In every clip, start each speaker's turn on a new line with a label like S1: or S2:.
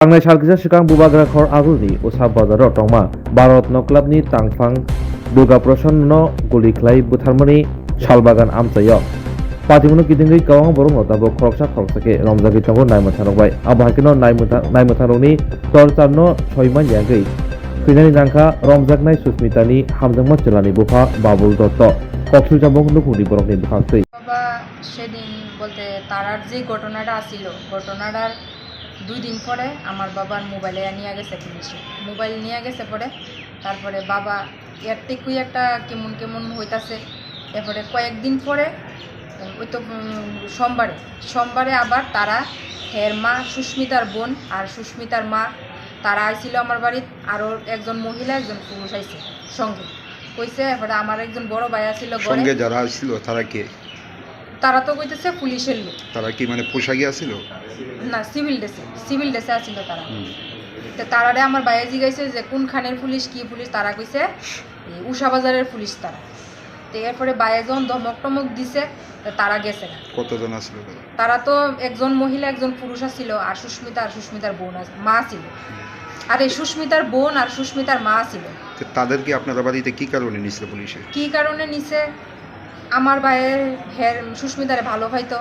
S1: Angnai Shalkisa Shikang Bubagra Khor Agulni Usab Bazaro Tongma Bharatno Clubni Tangfang Durga Prasanno Guliklai Butharmani Shalbagan Amsayo Patimuno Kidingi Kawang Borong Otabo Khoroksa Khoroksake Romzaki Tango Naimathanokbai Abahakino Naimathanokni Tortarno Soiman Yangai Finani Nangka Romjaknai Susmitani Hamjangma Chelani Bufa Babul Dotto Koksu Jambong Nukuni Borokni Bukhaktui
S2: বাবা সেদিন বলতে তারার যে ঘটনাটা আসিল ঘটনাটার 2 দিন পরে আমার বাবার মোবাইলে নিয়ে গেছে পুলিশে মোবাইল নিয়ে গেছে পরে তারপরে বাবা এর থেকেই একটা কেমন কেমন হইতাছে এরপরে কয়েকদিন পরে ওই তো সোমবারে আবার তারা হের মা সুস্মিতার বোন আর সুস্মিতার মা তারা আইছিল আমার বাড়িতে আরও একজন মহিলা একজন পুরুষ আইছে সঙ্গে কইছে এরপরে আমার একজন বড় ভাই আছিল
S3: সঙ্গে যারা আসছিল তারা কে?
S2: তারা তো কইতেছে পুলিশের লোক।
S3: তারা কি মানে পোশাকি আছিল
S2: না সিভিল ড্রেসে আছিল তারা। তো তারারে আমার ভাইয়া জিজ্ঞাসা যে কোনখানের পুলিশ কি পুলিশ তারা কইছে উষা বাজারের পুলিশ তারা। তো এরপরে ভাইয়া যখন ধমক টমক দিছে তারা গেছে না।
S3: কতজন আসছিল
S2: তারা তো একজন মহিলা একজন পুরুষ আছিল আর সুস্মিতার বোন মা ছিল আর এই সুস্মিতার বোন আর সুস্মিতার মা ছিল।
S3: তাদের কি আপনার বাড়িতে কি কারণে নিছিল পুলিশে?
S2: কি কারণে নিছে আমার ভাইয়ের হের সুস্মিতারে ভালো হয়তো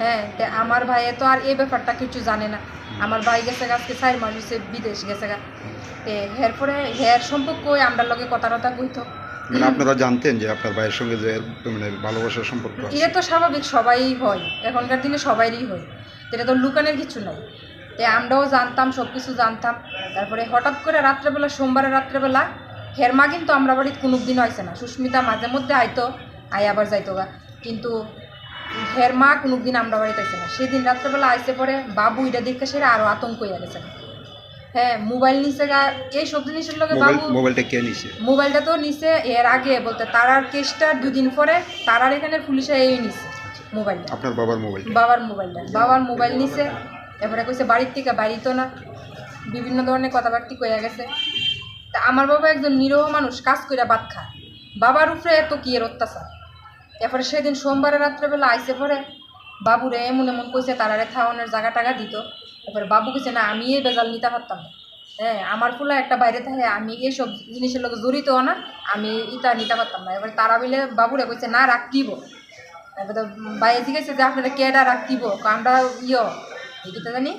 S2: হ্যাঁ তো আমার ভাইয়ে তো আর এই ব্যাপারটা কিছু জানে না। আমার ভাই গেছে আজকে 4 মাস হয়েছে বিদেশ গেছে গা তো হের পরে হের সম্পর্ক আমরা লগে কথা কইতো
S3: মানে আপনারা জানতেন যে আপনার ভাইয়ের সঙ্গে যে মানে ভালোবাসার সম্পর্ক আছে?
S2: এটা তো স্বাভাবিক সবাই হয় এখনকার দিনে সবাইরই হয় এটা তো লুকানোর কিছু নাই। তো আমরাও জানতাম সব কিছু জানতাম। তারপরে হঠাৎ করে রাত্রেবেলা সোমবারের রাত্রেবেলা হের মা কিন্তু আমরা বাড়িতে কোনো দিন আইসে না সুস্মিতা মাঝে মধ্যে আইতো আবার যাইতো গা কিন্তু হের মা কোনো দিন আমরা বাড়িতে আইসে না। সেদিন রাত্রেবেলা আইসে পরে বাবু এটা দেখে সেটা আরও আতঙ্ক হয়ে গেছে হ্যাঁ মোবাইল নিচে গা এই সব জিনিসের লগে বাবু
S3: মোবাইলটা কে নিছে?
S2: মোবাইলটা তো নিচে এর আগে বলতে তারার কেসটা 2 দিন পরে তারার এখানে পুলিশে এই নিছে মোবাইলটা
S3: আপনার বাবার
S2: মোবাইল নিছে। এরপরে কইছে বাড়ির থেকে বাড়িতো না বিভিন্ন ধরনের কথাবার্তা কইয়া গেছে। তা আমার বাবা একজন নিরহ মানুষ কাজ কইরা ভাত খায় বাবার উপরে এত কি এর অত্যাচার। এরপরে সেদিন সোমবারের রাত্রেবেলা আইসে পরে বাবুরে এমন কইছে তারারে থাওয়ানোর জায়গা টাকা দিত। এরপরে বাবু কইছে না আমি এই বেজাল নিতে পারতাম না হ্যাঁ আমার ফুলা একটা বাইরে থাকে আমি এইসব জিনিসের লোক জড়িত না আমি ইটা নিতে পারতাম না। এবারে তারা মিলে বাবুরে কইছে না রাখতিব এবার বাইরে জিজ্ঞেসে যে আপনারা কেডা রাখতিব আমরা এটা জানি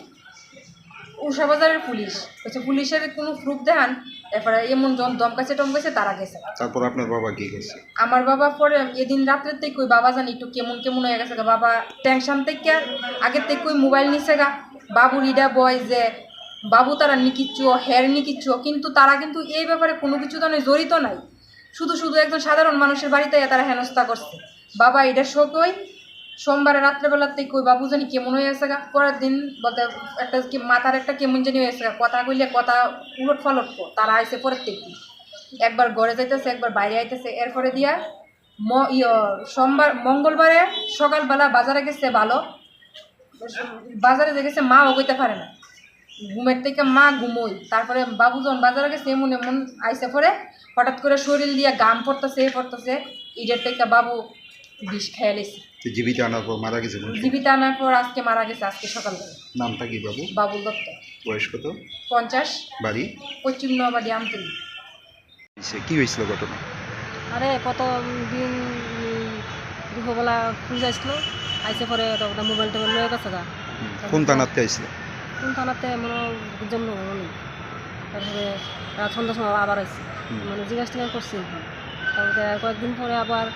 S2: উষা বাজারের পুলিশ কইছে পুলিশের কোনো প্রুফ দেখান। এরপরে এমন দমকাছে টমকাছে তারা গেছে।
S3: তারপর আপনার বাবা কি গেছে?
S2: আমার বাবা পরে এদিন রাত্রের থেকে কই বাবা জানি একটু কেমন হয়ে গেছে গা বাবা টেনশন থেকে আগের থেকে কই মোবাইল নিছে গা বাবুর ইডা বয় যে বাবু তারা নিকিচ্ছু হের নিকিচ্ছু কিন্তু তারা কিন্তু এই ব্যাপারে কোনো কিছু তো জড়িত নাই শুধু একজন সাধারণ মানুষের বাড়িতে তারা হেনস্থা করছে। বাবা এটা শোকই সোমবারে রাত্রেবেলার থেকে কই বাবু জানি কেমন হয়ে গেছে গা পরের দিন বলতে একটা মাথার একটা কেমন জানি হয়ে গেছে গা কথা কইলে কথা উলট ফালট তারা আইসে পরের থেকে একবার ঘরে যাইতেছে একবার বাইরে আইতেছে। এরপরে দিয়া মঙ্গলবারে সকালবেলা বাজারে গেছে ভালো বাজারে যে গেছে মাও কইতে পারে না ঘুমের থেকে মা ঘুমোই। তারপরে বাবু যখন বাজারে গেছে এমন আইসে পরে হঠাৎ করে শরীর দিয়ে গাম পড়তেছে ইডের থেকে বাবু বিষ খেয়ে লেছে।
S3: জীবিত আনার পর মারা গেছে?
S2: জীবিত আনার পর আজকে মারা গেছে আজকে সকালবেলা।
S3: নামটা কি বাবু?
S2: বাবুল দত্ত।
S3: বয়স কত?
S2: 50।
S3: বাড়ি?
S2: পশ্চিম নোয়াবাড়ি আমতলী।
S3: কি হয়েছিল ঘটনা?
S4: আরে কত দিন দুপুরবেলা পুলিশ আসছিল আইসে পরে ওটা মোবাইল টোবাইল লয়ে গেছে গা।
S3: কোন থানাতে আইছিল?
S4: কোন থানাতে মনে বুঝলাম না নেই। তারপরে রাত সন্ধ্যার সময় আবার আইসি মানে জিজ্ঞাসা করছি। তারপরে কয়েকদিন পরে আবার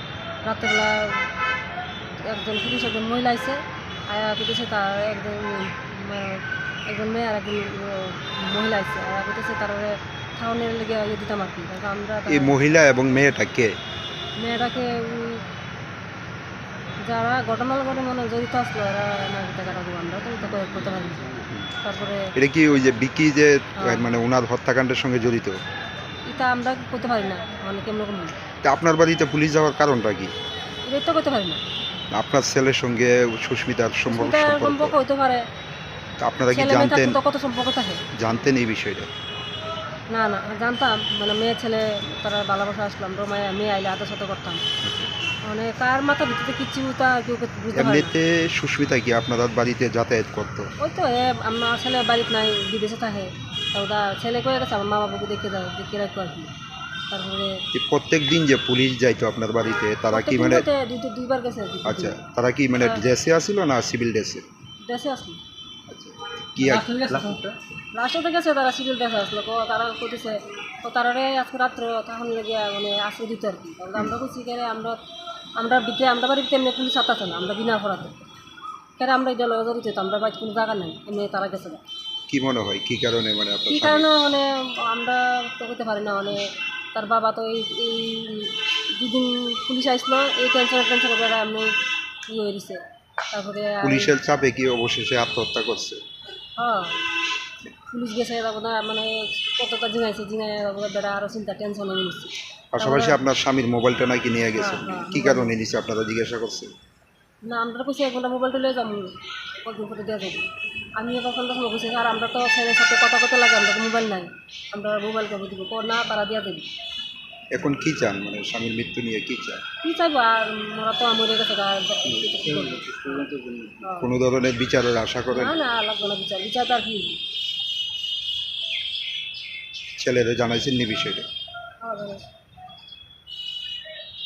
S4: রাত্রেবেলা একজন পুলিশ একজন মহিলা আইসে আয়া পেতেছে তার একজন মেয়ে আর একজন মহিলা আইসে আয়া পেতেছে তার খাওয়ানোর লেগে দিতাম আর কি। আমরা
S3: এই মহিলা এবং মেয়েটা কে?
S4: মেয়েটাকে যারা ঘটনার করে মানে জড়িত আসলো এরা টাকাটা দেবো আমরা তো করতে পারি। তারপরে
S3: এটা কি ওই যে বিকি যে মানে ওনার হত্যাকাণ্ডের সঙ্গে জড়িত?
S4: এটা আমরা করতে পারি না মানে কেমন রকম।
S3: তা আপনার বাড়িতে পুলিশ যাওয়ার কারণটা কি?
S4: এটা তো করতে পারি না।
S3: আপনার ছেলের সঙ্গে সুস্মিতার
S4: সম্পর্ক হইতে পারে।
S3: আপনারা কি জানতেন?
S4: কত সম্পর্ক থাকে
S3: জানতেন এই বিষয়টা?
S4: না জানতাম মানে মেয়ে ছেলে তারা ভালোবাসা আসলাম মেয়ে আইলে আদর সাথে করতাম মানে কার মাথার ভিতরে কিচ্ছু তা কেউ বুঝতে পারে না।
S3: এমনিতে সুস্মিতা কি আপনার বাড়িতে যাতায়াত করতো?
S4: ওই তো আমার ছেলে বাড়িতে নাই, বিদেশে থাকে। ওটা ছেলে করে গেছে, আমার মা বাবাকে দেখে যায়, দেখে রাখতো আর কি। তারপরে
S3: যে প্রত্যেক দিন যে পুলিশ যাইতো আপনার বাড়িতে, তারা কি মানে
S4: দুইবার গেছে।
S3: আচ্ছা, তারা কি মানে ড্রেসে আসিল না সিভিল ড্রেসে?
S4: দেশে আসলো,
S3: আচ্ছা, কি
S4: লাস্টে গেছে তারা সিভিল ড্রেসে আসলো। তারা করতেছে তারারে আজকে রাত্রে তখন লেগে মানে আশ্রয় দিত আর কি। তারপরে আমরা বলছি কেন আমরা ভিতরে আমরা বাড়ির ভিতরে এমনি পুলিশ আসতেছে না, আমরা বিনা অপরাধে কেন আমরা এটা লয়ে জড়িত হইতো, আমরা বাড়িতে কোনো জায়গা নেই, এমনি তারা গেছে না।
S3: কি মনে হয় কি কারণে মানে আপনার
S4: কী
S3: স্বামী-
S4: কারণে মানে আমরা তো করতে পারি না, মানে তার বাবা তো এই দুদিন পুলিশ আসলো, এই টেনশনে বেড়া আমি ইয়ে হয়ে দিছে। তারপরে
S3: পুলিশের চাপে কি অবশেষে আত্মহত্যা করছে?
S4: হ্যাঁ পুলিশ গেছে, তারপরে মানে কতটা জিঙাইছে, তারপরে বেড়া আরও চিন্তা টেনশনে নিচ্ছে।
S3: পাশাপাশি আপনার স্বামীর মোবাইলটা নাকি নিয়ে গেছে,
S4: হ্যাঁ,
S3: কি কারণে নিছে আপনারা জিজ্ঞাসা করছে?
S4: না আমরা কইছি এক ঘন্টা মোবাইলটা লিয়ে যাবো, কতদিন করে দেওয়া যাবে। আমি কখন তখন বলছি আর আমরা তো ছেলের সাথে কথা কথা লাগে, আমরা তো মোবাইল নাই, আমরা মোবাইল কবে দিব, না তারা দিয়ে দেবে।
S3: এখন কি চান মানে স্বামীর মৃত্যু নিয়ে কি চান?
S4: কী চাইবো আর, ওরা তো মরে গেছে,
S3: কোনো ধরনের বিচারের আশা করেন?
S4: না না লাগবে না বিচার, বিচার তো আর কি।
S3: ছেলেরা জানাইছেন নি বিষয়টা?
S4: হ্যাঁ